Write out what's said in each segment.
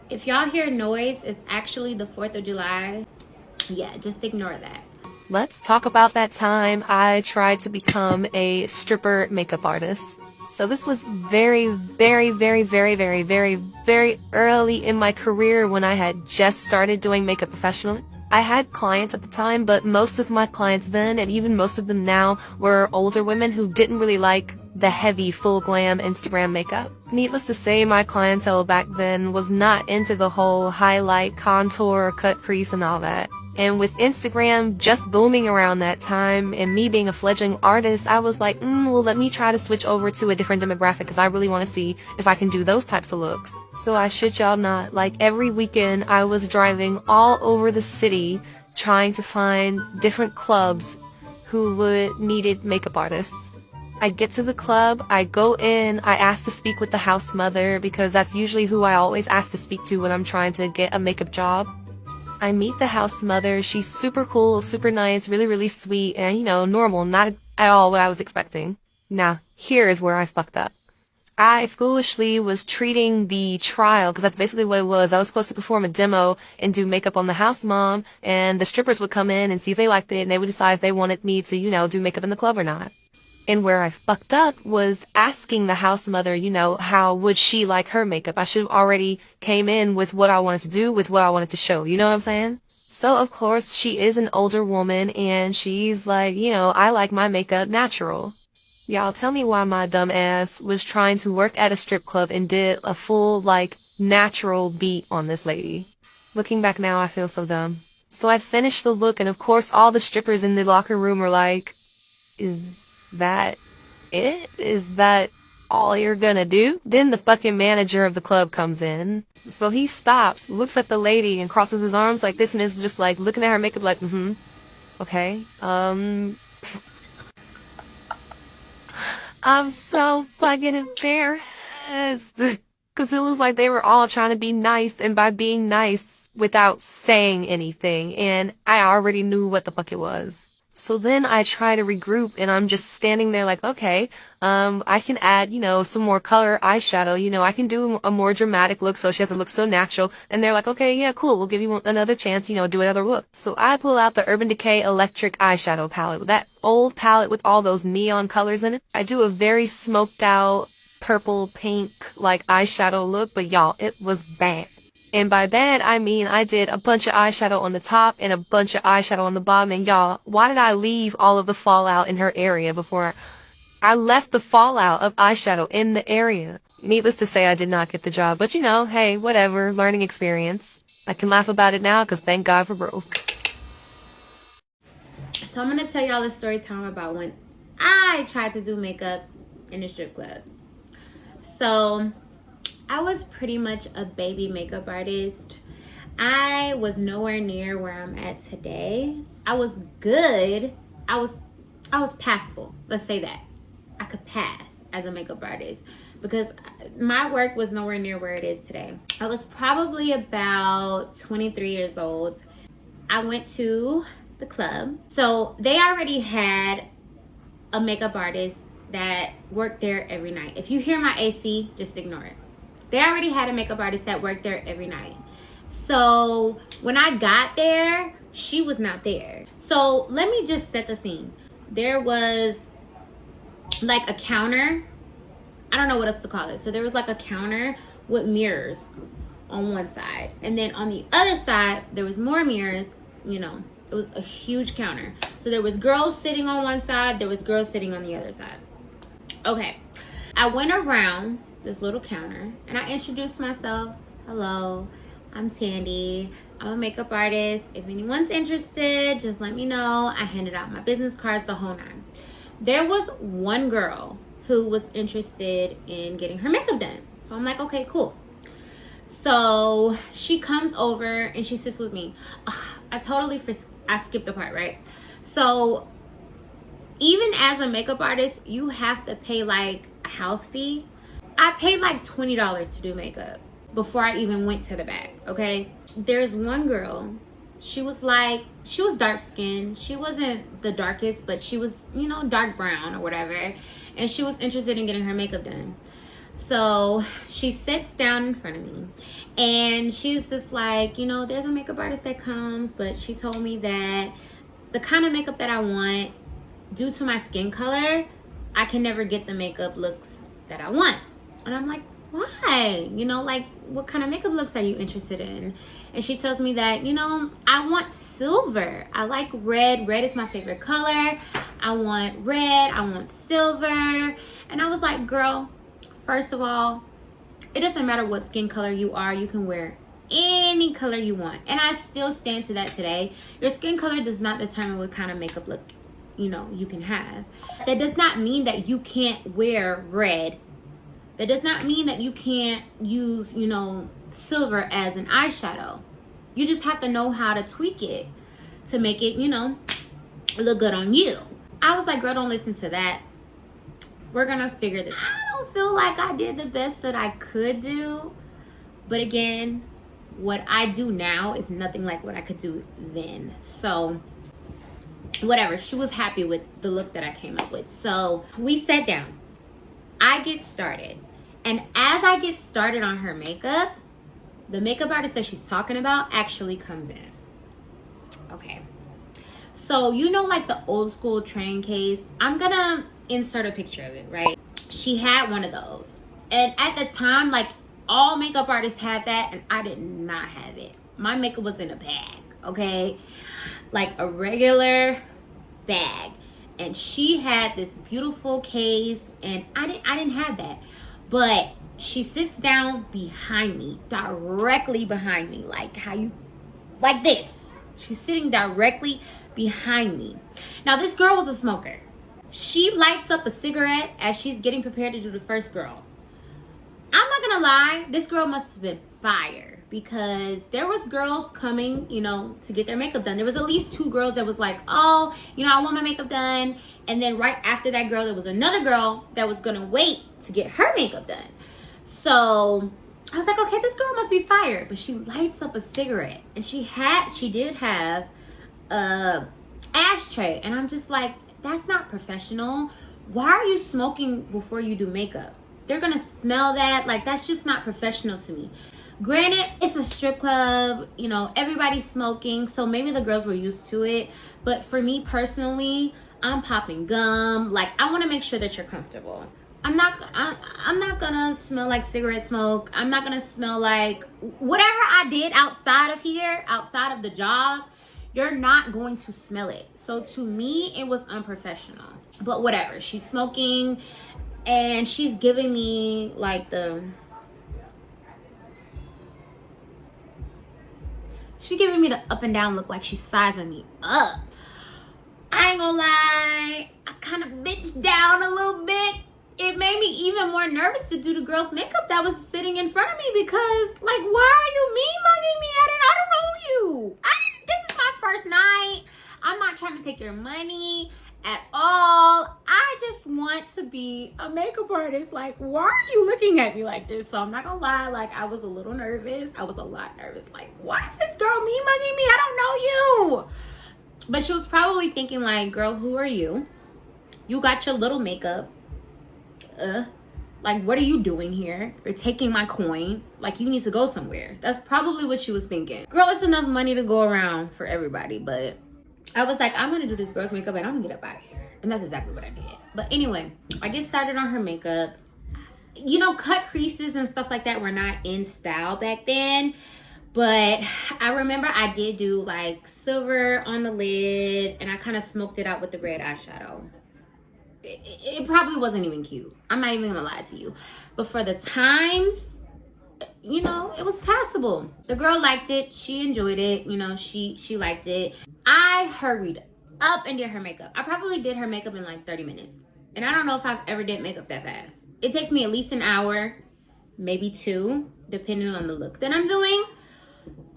If y'all hear noise, it's actually the 4th of July. Yeah, just ignore that. Let's talk about that time I tried to become a stripper makeup artist. So this was very early in my career when I had just started doing makeup professionally. I had clients at the time, but most of my clients then, and even most of them now, were older women who didn't really like the heavy, full glam Instagram makeup. Needless to say, my clientele back then was not into the whole highlight, contour, cut crease, and all that. And with Instagram just booming around that time and me being a fledgling artist, I was like, well, let me try to switch over to a different demographic because I really want to see if I can do those types of looks. So I shit y'all not, like every weekend I was driving all over the city trying to find different clubs who needed makeup artists. I'd get to the club, I go in, I ask to speak with the house mother because that's usually who I always ask to speak to when I'm trying to get a makeup job. I meet the house mother. She's super cool, super nice, really sweet, and normal, not at all what I was expecting. Now, here is where I fucked up. I foolishly was treating the trial, because that's basically what it was. I was supposed to perform a demo and do makeup on the house mom, and the strippers would come in and see if they liked it, and they would decide if they wanted me to, do makeup in the club or not. And where I fucked up was asking the house mother, how would she like her makeup? I should have already came in with what I wanted to do, with what I wanted to show. You know what I'm saying? So, of course, she is an older woman, and she's like, I like my makeup natural. Y'all, tell me why my dumb ass was trying to work at a strip club and did a full, natural beat on this lady. Looking back now, I feel so dumb. So I finished the look, and of course, all the strippers in the locker room were like, is that it? Is that all you're gonna do? Then the fucking manager of the club comes in. So he stops, looks at the lady, and crosses his arms like this, and is just like looking at her makeup like, okay. I'm so fucking embarrassed. Cause it was like they were all trying to be nice, and by being nice without saying anything, and I already knew what the fuck it was. So then I try to regroup, and I'm just standing there like, okay, I can add, some more color eyeshadow, I can do a more dramatic look so she doesn't look so natural. And they're like, okay, yeah, cool, we'll give you another chance, do another look. So I pull out the Urban Decay Electric eyeshadow palette, that old palette with all those neon colors in it. I do a very smoked out purple pink eyeshadow look, but y'all, it was bad. And by bad, I mean I did a bunch of eyeshadow on the top and a bunch of eyeshadow on the bottom. And y'all, why did I leave all of the fallout in her area before I left the fallout of eyeshadow in the area? Needless to say, I did not get the job. But hey, whatever, learning experience. I can laugh about it now because thank God for growth. So I'm going to tell y'all a story time about when I tried to do makeup in a strip club. So I was pretty much a baby makeup artist. I was nowhere near where I'm at today. I was good. I was passable. Let's say that. I could pass as a makeup artist because my work was nowhere near where it is today. I was probably about 23 years old. I went to the club. So they already had a makeup artist that worked there every night. If you hear my AC, just ignore it. They already had a makeup artist that worked there every night. So when I got there, she was not there. So let me just set the scene. There was a counter. I don't know what else to call it. So there was a counter with mirrors on one side. And then on the other side, there was more mirrors. It was a huge counter. So there was girls sitting on one side. There was girls sitting on the other side. Okay. I went around this little counter and I introduced myself. Hello, I'm Tandy. I'm a makeup artist. If anyone's interested, just let me know. I handed out my business cards, the whole nine. There was one girl who was interested in getting her makeup done. So I'm like, okay, cool. So she comes over and she sits with me. I skipped the part, right? So even as a makeup artist, you have to pay a house fee. I paid $20 to do makeup before I even went to the back, okay? There's one girl. She was dark skinned. She wasn't the darkest, but she was, dark brown or whatever. And she was interested in getting her makeup done. So she sits down in front of me and she's just like, you know, there's a makeup artist that comes, but she told me that the kind of makeup that I want, due to my skin color, I can never get the makeup looks that I want. And I'm like, why? You know, like, what kind of makeup looks are you interested in? And she tells me that, you know, I want silver. I like red. Red is my favorite color. I want red. I want silver. And I was like, girl, first of all, it doesn't matter what skin color you are. You can wear any color you want. And I still stand to that today. Your skin color does not determine what kind of makeup look, you know, you can have. That does not mean that you can't wear red. That does not mean that you can't use, you know, silver as an eyeshadow. You just have to know how to tweak it to make it, you know, look good on you. I was like, girl, don't listen to that. We're gonna figure this out. I don't feel like I did the best that I could do. But again, what I do now is nothing like what I could do then. So whatever, she was happy with the look that I came up with. So we sat down. I get started. And as I get started on her makeup, the makeup artist that she's talking about actually comes in. Okay. So, you know, like the old school train case, I'm gonna insert a picture of it, right? She had one of those. And at the time, like, all makeup artists had that, and I did not have it. My makeup was in a bag, okay? Like a regular bag. And she had this beautiful case, and I didn't have that. But she sits down behind me, directly behind me, like how you, like this. She's sitting directly behind me. Now, this girl was a smoker. She lights up a cigarette as she's getting prepared to do the first girl. I'm not gonna lie, this girl must have been fire, because there was girls coming, you know, to get their makeup done. There was at least 2 girls that was like, oh, you know, I want my makeup done. And then right after that girl, there was another girl that was gonna wait to get her makeup done. So I was like, okay, this girl must be fire. But she lights up a cigarette, and she did have a ashtray, and I'm just like, that's not professional. Why are you smoking before you do makeup? They're gonna smell that. Like, that's just not professional to me. Granted, it's a strip club, you know, everybody's smoking, so maybe the girls were used to it. But for me personally, I'm popping gum. Like, I want to make sure that you're comfortable. I'm not gonna smell like cigarette smoke. I'm not gonna smell like whatever I did outside of here, outside of the job. You're not going to smell it. So to me, it was unprofessional. But whatever. She's smoking, and she's giving me like she's giving me the up and down look, like she's sizing me up. I ain't gonna lie, I kind of bitched down a little bit. It made me even more nervous to do the girl's makeup that was sitting in front of me, because, like, why are you mean mugging me? I don't know you. This is my first night. I'm not trying to take your money at all. I just want to be a makeup artist. Like, why are you looking at me like this? So I'm not gonna lie, like, I was a little nervous. I was a lot nervous. Like, why is this girl mean mugging me? I don't know you. But she was probably thinking, like, girl, who are you? You got your little makeup. Like, what are you doing here? You're taking my coin. Like, you need to go somewhere. That's probably what she was thinking. Girl, it's enough money to go around for everybody. But I was like, I'm gonna do this girl's makeup and I'm gonna get up out of here. And that's exactly what I did. But anyway, I get started on her makeup. You know, cut creases and stuff like that were not in style back then. But I remember I did do like silver on the lid, and I kind of smoked it out with the red eyeshadow. It probably wasn't even cute. I'm not even gonna lie to you. But for the times, you know, it was passable. The girl liked it. She enjoyed it. You know, she liked it. I hurried up and did her makeup. I probably did her makeup in like 30 minutes. And I don't know if I've ever did makeup that fast. It takes me at least an hour, maybe 2, depending on the look that I'm doing.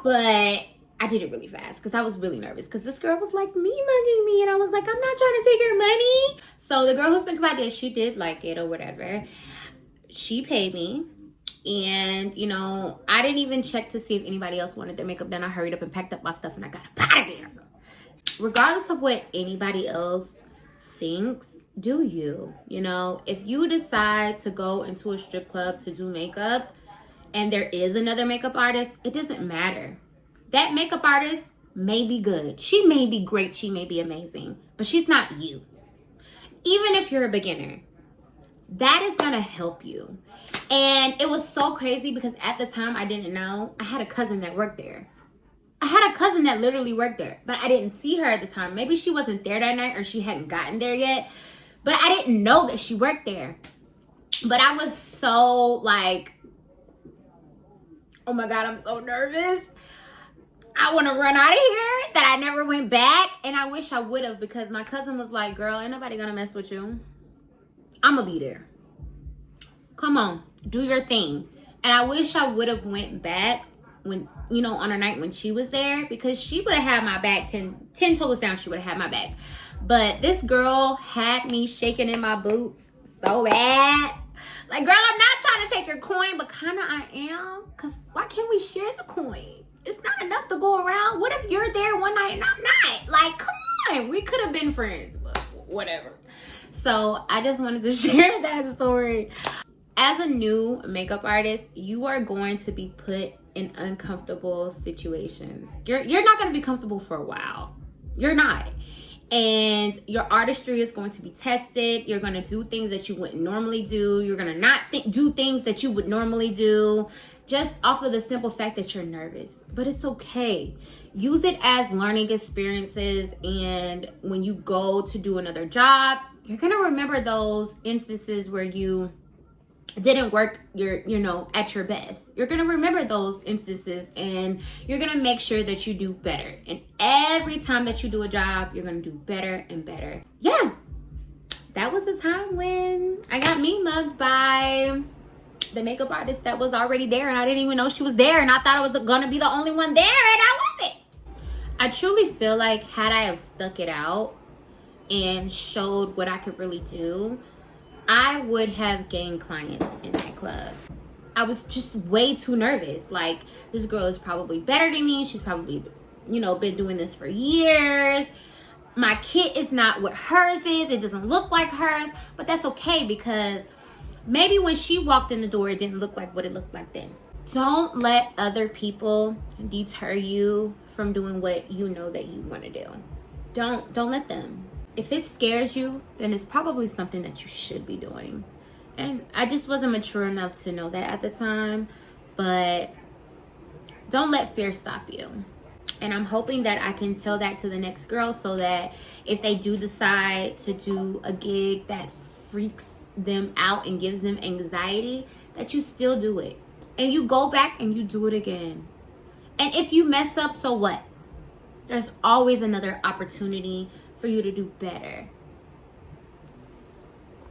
But I did it really fast because I was really nervous, because this girl was like me mugging me, and I was like, I'm not trying to take your money. So the girl who's makeup I did, she did like it or whatever. She paid me, and you know, I didn't even check to see if anybody else wanted their makeup done. I hurried up and packed up my stuff, and I got up out of there. Regardless of what anybody else thinks, do you, you know? If you decide to go into a strip club to do makeup and there is another makeup artist, it doesn't matter. That makeup artist may be good. She may be great. She may be amazing, but she's not you. Even if you're a beginner, that is going to help you. And it was so crazy because at the time I didn't know. I had a cousin that worked there. I had a cousin that literally worked there, but I didn't see her at the time. Maybe she wasn't there that night or she hadn't gotten there yet, but I didn't know that she worked there. But I was so like, oh my God, I'm so nervous. I want to run out of here that I never went back. And I wish I would have, because my cousin was like, girl, ain't nobody gonna mess with you. I'm gonna be there. Come on, do your thing. And I wish I would have went back when, you know, on a night when she was there, because she would have had my back 10 toes down. She would have had my back. But this girl had me shaking in my boots so bad. Like, girl, I'm not trying to take your coin, but kind of I am. Because why can't we share the coin? It's not enough to go around. What if you're there one night and I'm not? Like, come on. We could have been friends, but whatever. So I just wanted to share that story. As a new makeup artist, you are going to be put in uncomfortable situations. You're not going to be comfortable for a while. You're not. And your artistry is going to be tested. You're going to do things that you wouldn't normally do. You're going to not do things that you would normally do, just off of the simple fact that you're nervous. But it's okay. Use it as learning experiences. And when you go to do another job, you're going to remember those instances where you didn't work at your best. You're going to remember those instances, and you're going to make sure that you do better. And every time that you do a job, you're going to do better and better. Yeah. That was the time when I got me mugged by the makeup artist that was already there, and I didn't even know she was there, and I thought I was going to be the only one there, and I wasn't. I truly feel like had I have stuck it out and showed what I could really do, I would have gained clients in that club. I was just way too nervous. Like, this girl is probably better than me. She's probably, been doing this for years. My kit is not what hers is. It doesn't look like hers. But that's okay, because maybe when she walked in the door, it didn't look like what it looked like then. Don't let other people deter you from doing what you know that you want to do. Don't let them. If it scares you, then it's probably something that you should be doing. And I just wasn't mature enough to know that at the time. But don't let fear stop you. And I'm hoping that I can tell that to the next girl, so that if they do decide to do a gig that freaks them out and gives them anxiety, that you still do it. And you go back and you do it again. And if you mess up, so what? There's always another opportunity for you to do better.